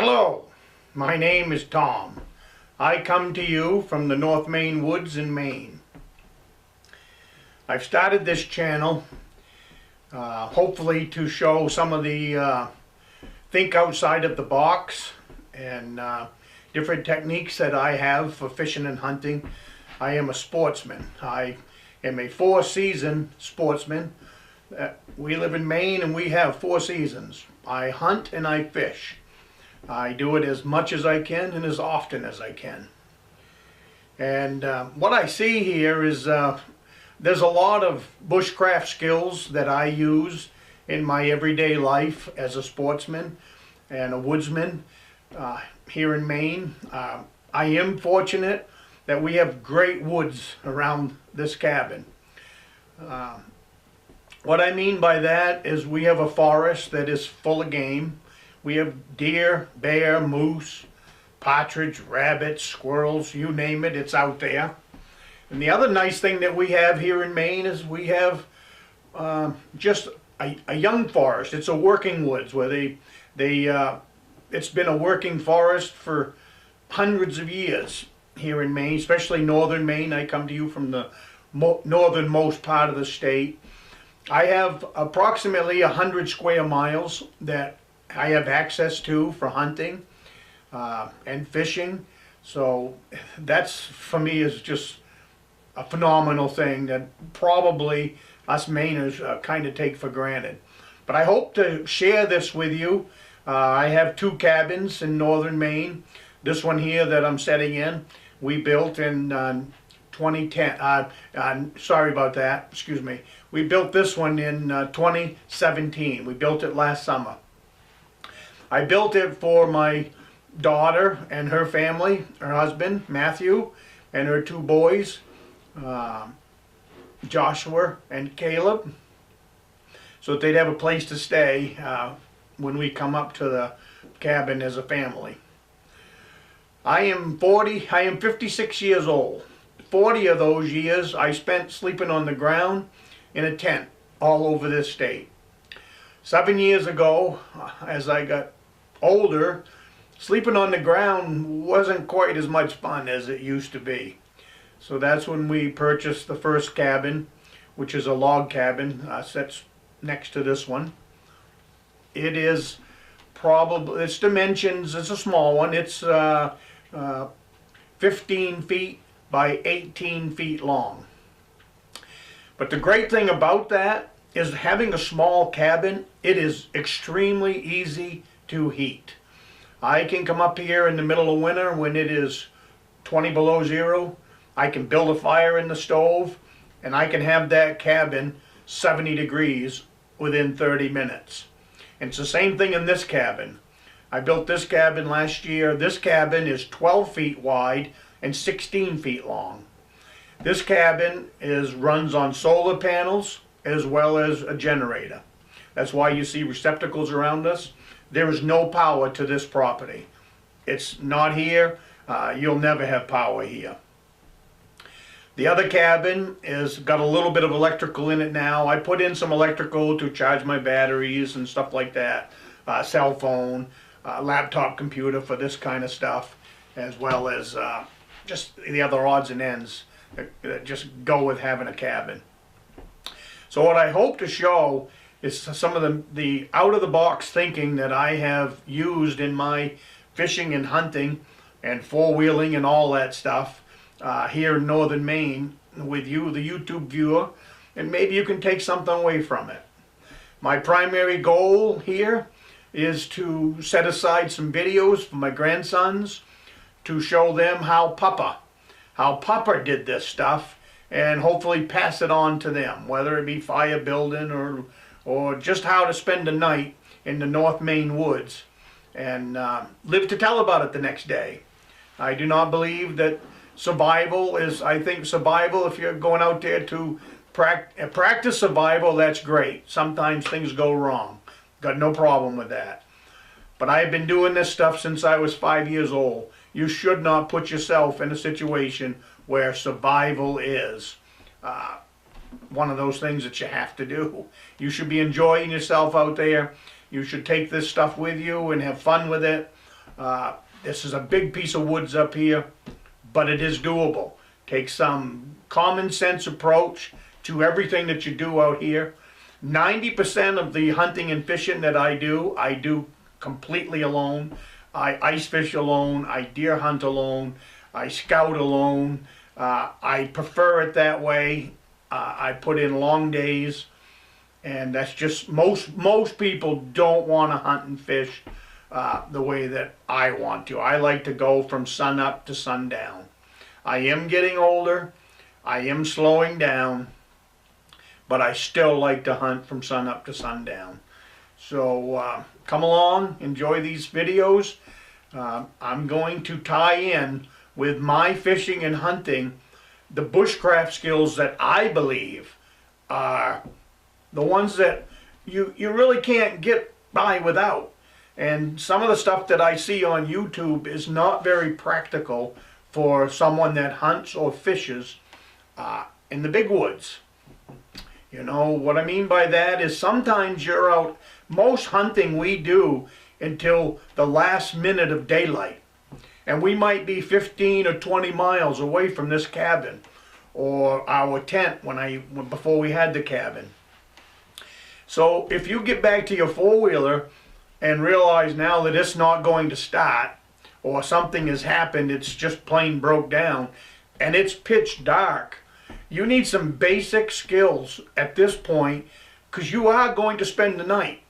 Hello, my name is Tom. I come to you from the North Main Woods in Maine. I've started this channel hopefully to show some of the think outside of the box and different techniques that I have for fishing and hunting. I am a sportsman. I am a four-season sportsman. We live in Maine and we have 4 seasons. I hunt and I fish. I do it as much as I can and as often as I can. And what I see here is there's a lot of bushcraft skills that I use in my everyday life as a sportsman and a woodsman here in Maine. I am fortunate that we have great woods around this cabin. What I mean by that is we have a forest that is full of game. We have deer, bear, moose, partridge, rabbits, squirrels, you name it, it's out there. And the other nice thing that we have here in Maine is we have just a young forest. It's a working woods where it's been a working forest for hundreds of years here in Maine, especially northern Maine. I come to you from the northernmost part of the state. I have approximately 100 square miles that I have access to for hunting and fishing. So that's, for me, is just a phenomenal thing that probably us Mainers kind of take for granted. But I hope to share this with you. I have 2 cabins in northern Maine. This one here that I'm setting in, we built in 2010. Sorry about that, excuse me. We built this one in 2017. We built it last summer. I built it for my daughter and her family, her husband, Matthew, and her 2 boys, Joshua and Caleb, so that they'd have a place to stay when we come up to the cabin as a family. I am 56 years old. 40 of those years I spent sleeping on the ground in a tent all over this state. 7 years ago, as I got older, sleeping on the ground wasn't quite as much fun as it used to be. So that's when we purchased the first cabin, which is a log cabin, sits next to this one. It is probably, its dimensions, it's a small one, it's 15 feet by 18 feet long. But the great thing about that is having a small cabin, it is extremely easy to heat. I can come up here in the middle of winter when it is 20 below zero. I can build a fire in the stove and I can have that cabin 70 degrees within 30 minutes. And it's the same thing in this cabin. I built this cabin last year. This cabin is 12 feet wide and 16 feet long. This cabin runs on solar panels as well as a generator. That's why you see receptacles around us. There is no power to this property. It's not here. You'll never have power here. The other cabin has got a little bit of electrical in it now. I put in some electrical to charge my batteries and stuff like that. Cell phone, laptop computer for this kind of stuff, as well as just the other odds and ends that just go with having a cabin. So what I hope to show is some of the out-of-the-box thinking that I have used in my fishing and hunting and four-wheeling and all that stuff here in northern Maine with you, the YouTube viewer, and maybe you can take something away from it. My primary goal here is to set aside some videos for my grandsons to show them how Papa did this stuff, and hopefully pass it on to them, whether it be fire building or just how to spend a night in the North Maine woods and live to tell about it the next day. I do not believe that survival is, I think survival, if you're going out there to practice survival, that's great. Sometimes things go wrong. Got no problem with that. But I've been doing this stuff since I was 5 years old. You should not put yourself in a situation where survival is one of those things that you have to do. You should be enjoying yourself out there. You should take this stuff with you and have fun with it. This is a big piece of woods up here, but it is doable. Take some common sense approach to everything that you do out here. 90% of the hunting and fishing that I do completely alone. I ice fish alone, I deer hunt alone, I scout alone. I prefer it that way. I put in long days, and that's just, most people don't want to hunt and fish the way that I want to. I like to go from sun up to sundown. I am getting older, I am slowing down, but I still like to hunt from sun up to sundown. So come along, enjoy these videos. I'm going to tie in with my fishing and hunting the bushcraft skills that I believe are the ones that you really can't get by without. And some of the stuff that I see on YouTube is not very practical for someone that hunts or fishes in the big woods. You know, what I mean by that is sometimes you're out, most hunting we do until the last minute of daylight. And we might be 15 or 20 miles away from this cabin or our tent before we had the cabin. So if you get back to your four-wheeler and realize now that it's not going to start, or something has happened, it's just plain broke down, and it's pitch dark, you need some basic skills at this point, because you are going to spend the night.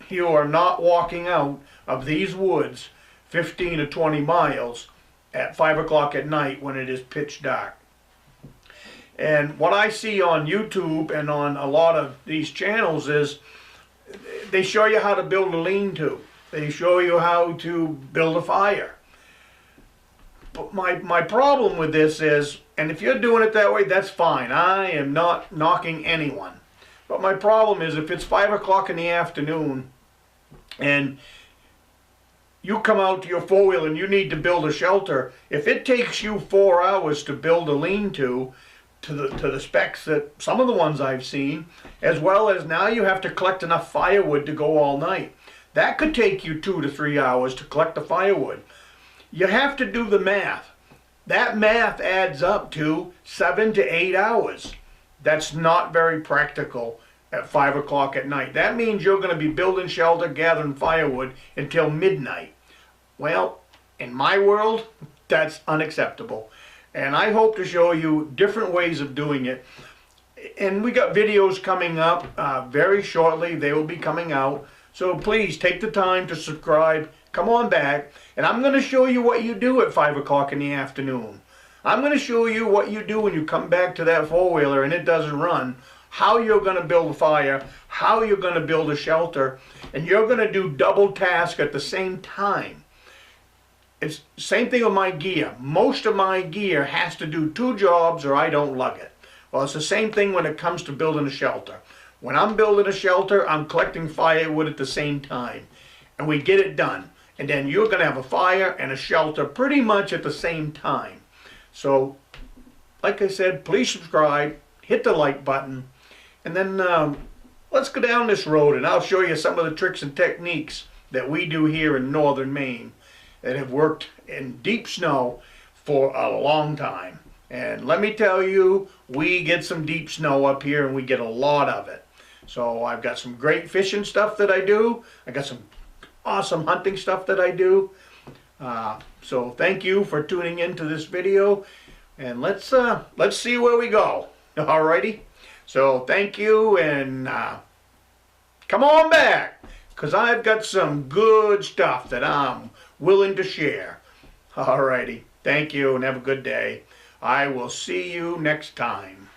You are not walking out of these woods 15 or 20 miles at 5 o'clock at night when it is pitch dark. And what I see on YouTube and on a lot of these channels is they show you how to build a lean-to. They show you how to build a fire. But my problem with this is, and if you're doing it that way, that's fine. I am not knocking anyone. But my problem is if it's 5 o'clock in the afternoon and you come out to your four-wheel and you need to build a shelter, if it takes you 4 hours to build a lean-to to the specs that some of the ones I've seen, as well as now you have to collect enough firewood to go all night. That could take you 2 to 3 hours to collect the firewood. You have to do the math. That math adds up to 7 to 8 hours. That's not very practical at 5 o'clock at night. That means you're going to be building shelter, gathering firewood until midnight. Well, in my world, that's unacceptable. And I hope to show you different ways of doing it. And we got videos coming up very shortly. They will be coming out. So please take the time to subscribe. Come on back. And I'm going to show you what you do at 5 o'clock in the afternoon. I'm going to show you what you do when you come back to that four-wheeler and it doesn't run. How you're going to build a fire. How you're going to build a shelter. And you're going to do double task at the same time. It's the same thing with my gear. Most of my gear has to do 2 jobs or I don't lug it. Well, it's the same thing when it comes to building a shelter. When I'm building a shelter, I'm collecting firewood at the same time. And we get it done. And then you're going to have a fire and a shelter pretty much at the same time. So, like I said, please subscribe, hit the like button, and then let's go down this road and I'll show you some of the tricks and techniques that we do here in northern Maine that have worked in deep snow for a long time. And let me tell you, we get some deep snow up here and we get a lot of it. So I've got some great fishing stuff that I do. I got some awesome hunting stuff that I do. So thank you for tuning into this video, and let's see where we go. Alrighty. So thank you, and come on back, because I've got some good stuff that I'm willing to share. Alrighty. Thank you, and have a good day. I will see you next time.